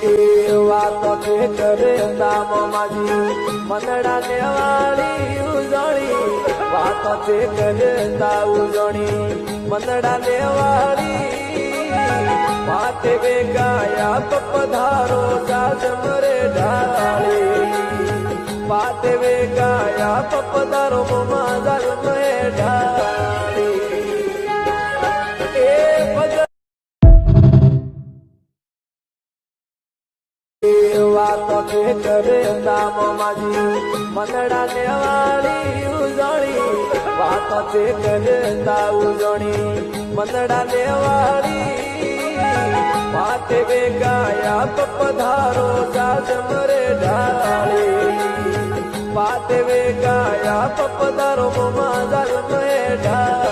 વાતો તે કરે નામ માજી મનડા ને વાળી ઉજણી વાતો તે કરે તા ઉજણી મનડા ને વાળી વાતે વે ગાયા પધારો જાજ મરે ઢાળી વાતે વે ગાયા પધારો મમા જાજ મરે ઢાળી વાતો તે કરે નામ માજી મનડા ને વાળી ઉજણી વાતો તે કરે તા ઉજણી મનડા ને વાળી વાતે વે ગાયા પધારો જાજ મરે ઢાળી વાતે વે ગાયા પધારો મમા જાજ મરે ઢાળી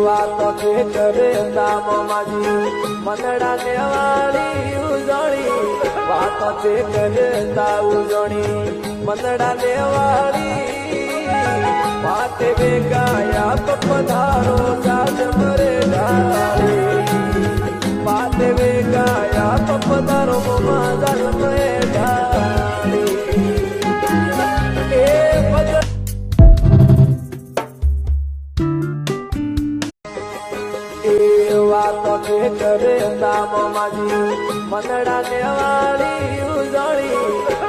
વાતો તે કરે નામ માજી મનડા ને વાળી ઉજણી વાતો તે કરે તા ઉજણી મનડા ને વાળી વાતે વે ગાયા પધારો જાજ મરે ઢાળી વાતે વે ગાયા પધારો મમા જાજ મરે ઢાળી વાતો તે કરે નામ માજી મનડા ને વાળી ઉજણી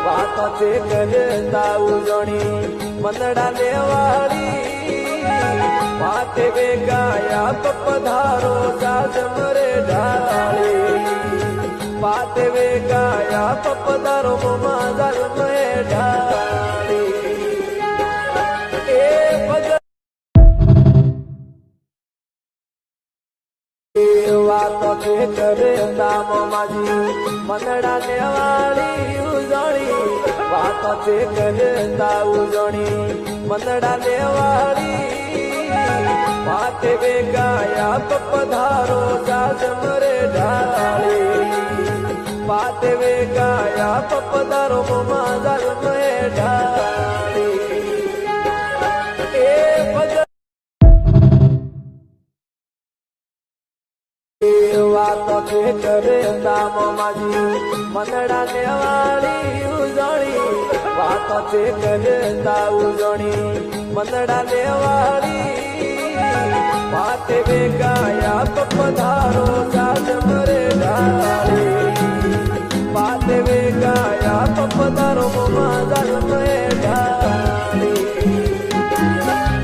વાતો તે કરે તા ઉજણી મનડા ને વાળી વાતે વે ગાયા પધારો જાજ મરે ઢાળી વાતે વે ગાયા પધારો મમા જાજ મરે ઢાળી વાતો તે કરે નામ માજી મનડા ને વાળી ઉજણી વાતો તે કરે તા ઉજણી મનડા ને વાળી વાતે વે ગાયા પધારો જાજ મરે ઢાળી વાતે વે ગાયા પધારો મમા જાજ મરે ઢાળી વાતો તે કરે નામ માજી મનડા ને વાળી ઉજણી વાતો તે કરે તા ઉજણી મનડા ને વાળી વાતે વે ગાયા પધારો જાજ મરે ઢાળી વાતે વે ગાયા પધારો